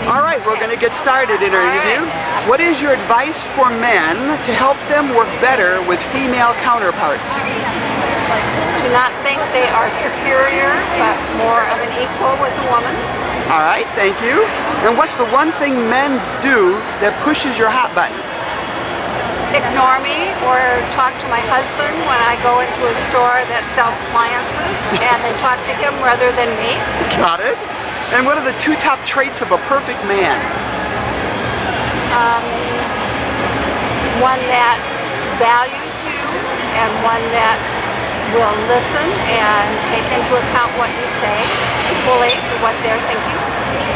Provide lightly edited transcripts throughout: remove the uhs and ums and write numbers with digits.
All right, we're going to get started in our interview. What is your advice for men to help them work better with female counterparts? Do not think they are superior, but more of an equal with a woman. All right, thank you. And what's the one thing men do that pushes your hot button? Ignore me or talk to my husband when I go into a store that sells appliances and they talk to him rather than me. Got it. And what are the two top traits of a perfect man? One that values you and one that will listen and take into account what you say, fully what they're thinking.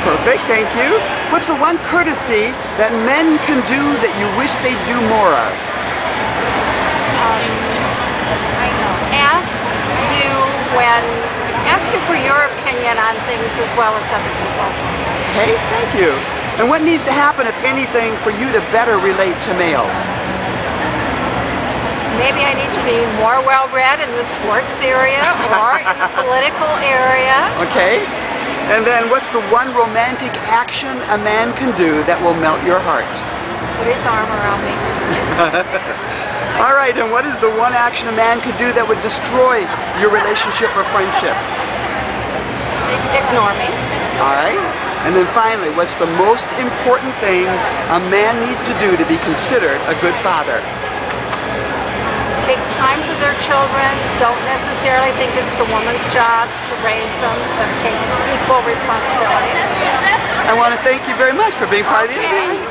Perfect, thank you. What's the one courtesy that men can do that you wish they'd do more of? Ask you for your opinion on things as well as other people. Okay, thank you. And what needs to happen, if anything, for you to better relate to males? Maybe I need to be more well-read in the sports area or in the political area. Okay. And then what's the one romantic action a man can do that will melt your heart? Put his arm around me. All right, and what is the one action a man could do that would destroy your relationship or friendship? Ignore me. All right. And then finally, what's the most important thing a man needs to do to be considered a good father? Take time for their children. Don't necessarily think it's the woman's job to raise them, but take equal responsibility. I want to thank you very much for being part of the interview.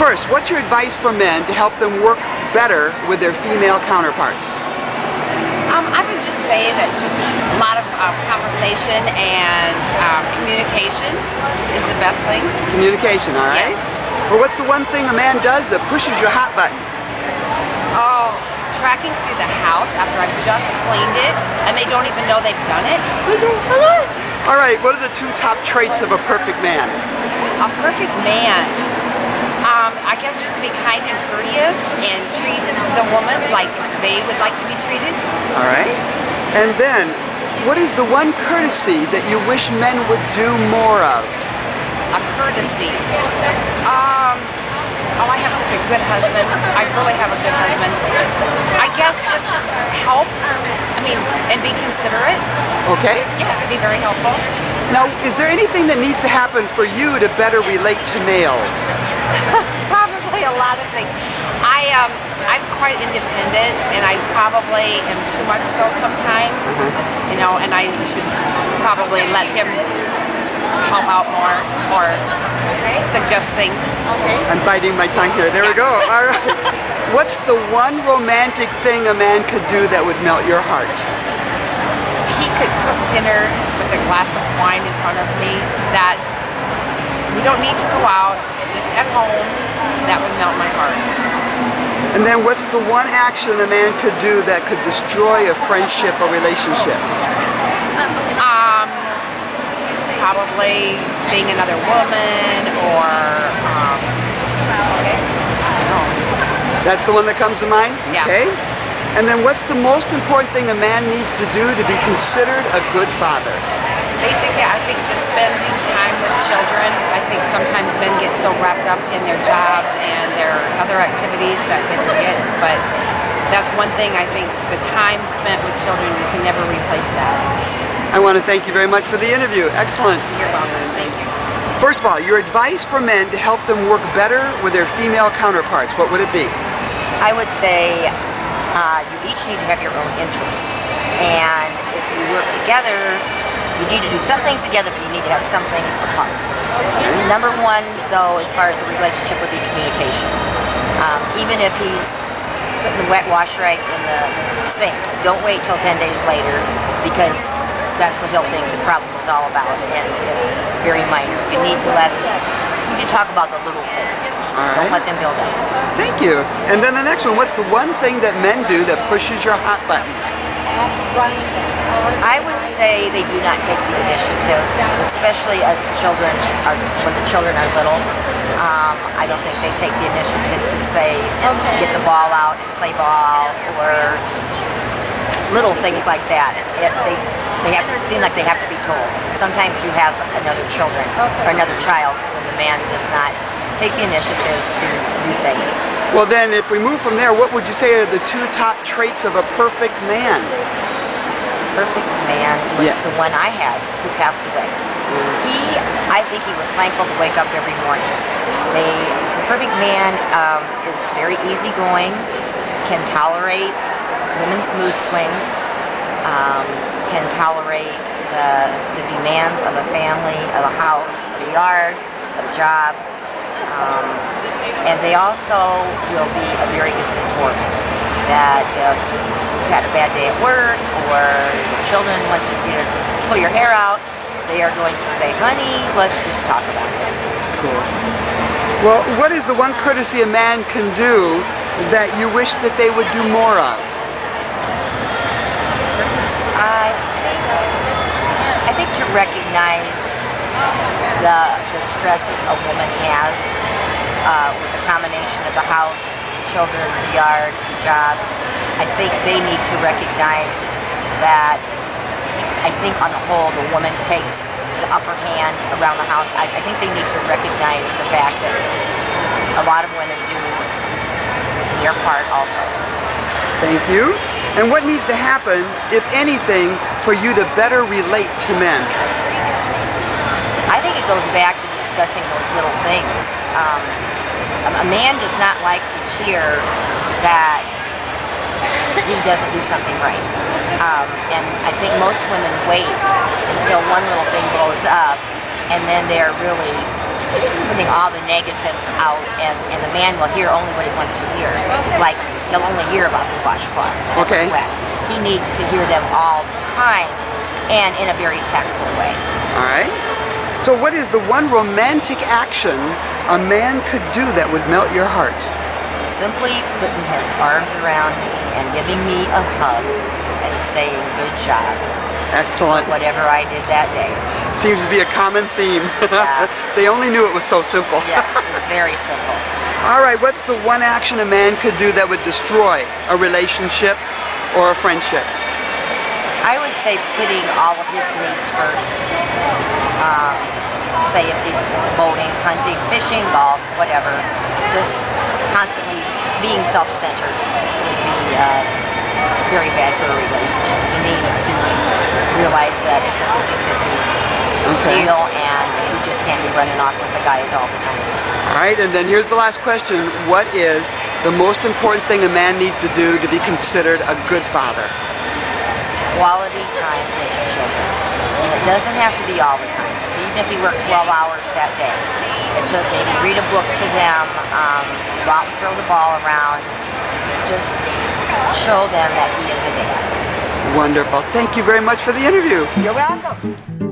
First, what's your advice for men to help them work better with their female counterparts? I would just say that just a lot of conversation and communication is the best thing. Communication, all right? Yes. Well, what's the one thing a man does that pushes your hot button? Oh, tracking through the house after I've just cleaned it and they don't even know they've done it. All right, what are the two top traits of a perfect man? A perfect man. I guess just to be kind and courteous and treat the woman like they would like to be treated. All right. And then, what is the one courtesy that you wish men would do more of? A courtesy. Oh, I have such a good husband. I really have a good husband. I guess just help, and be considerate. Okay. Yeah, be very helpful. Now, is there anything that needs to happen for you to better relate to males? Probably a lot of things. I'm quite independent, and I probably am too much so sometimes, and I should probably let him help out more or suggest things. Okay. I'm biting my tongue here. There we go. All right. What's the one romantic thing a man could do that would melt your heart? He could cook dinner with a glass of wine in front of me. That we don't need to go out, just at home. That would melt my heart. And then what's the one action a man could do that could destroy a friendship or relationship? Probably seeing another woman or That's the one that comes to mind? Yeah. Okay. And then what's the most important thing a man needs to do to be considered a good father? Basically, I think just spending time with children. I think sometimes men get so wrapped up in their jobs and their other activities that they forget, but that's one thing I think, the time spent with children, you can never replace that. I want to thank you very much for the interview. Excellent. You're welcome. Thank you. First of all, your advice for men to help them work better with their female counterparts, what would it be? I would say you each need to have your own interests, and if you work together, you need to do some things together, but you need to have some things apart. Number one, though, as far as the relationship, would be communication. Even if he's putting the wet wash rag in the sink, don't wait till 10 days later, because that's what he'll think the problem is all about, and it's very minor. You need to talk about the little things. Don't let them build up. Thank you. And then the next one, what's the one thing that men do that pushes your hot button? I would say they do not take the initiative, especially as when the children are little. I don't think they take the initiative to say, get the ball out and play ball, or little things like that. They have to seem like they have to be told. Sometimes you have another children or another child when the man does not take the initiative to do things. Well then, if we move from there, what would you say are the 2 top traits of a perfect man? Perfect man was the one I had who passed away. I think he was thankful to wake up every morning. The perfect man is very easygoing, can tolerate women's mood swings, can tolerate the demands of a family, of a house, of a yard, of a job. And they also will be a very good support. That if you had a bad day at work or your children want you to pull your hair out, they are going to say, honey, let's just talk about it. Cool. Well, what is the one courtesy a man can do that you wish that they would do more of? I think to recognize the stresses a woman has with the combination of the house, the children, the yard, the job. I think they need to recognize that I think on the whole the woman takes the upper hand around the house. I think they need to recognize the fact that a lot of women do their part also. Thank you. And what needs to happen, if anything, for you to better relate to men? I think it goes back to discussing those little things. A man does not like to hear that he doesn't do something right. And I think most women wait until one little thing blows up and then they're really putting all the negatives out, and the man will hear only what he wants to hear. Like, he'll only hear about the washcloth that was wet. He needs to hear them all the time and in a very tactful way. All right. So what is the one romantic action a man could do that would melt your heart? Simply putting his arms around me and giving me a hug and saying, good job. Excellent. Whatever I did that day. Seems to be a common theme. Yeah. They only knew it was so simple. Yes, it's very simple. All right, what's the one action a man could do that would destroy a relationship or a friendship? I would say putting all of his needs first. Say if it's boating, hunting, fishing, golf, whatever. Just constantly being self-centered would be very bad for a relationship. He needs to realize that it's a 50-50 deal, and you just can't be running off with the guys all the time. All right, and then here's the last question. What is the most important thing a man needs to do to be considered a good father? Quality time with the children. And it doesn't have to be all the time. Even if he worked 12 hours that day, it's okay to read a book to them, go out and throw the ball around, just show them that he is a dad. Wonderful. Thank you very much for the interview. You're welcome.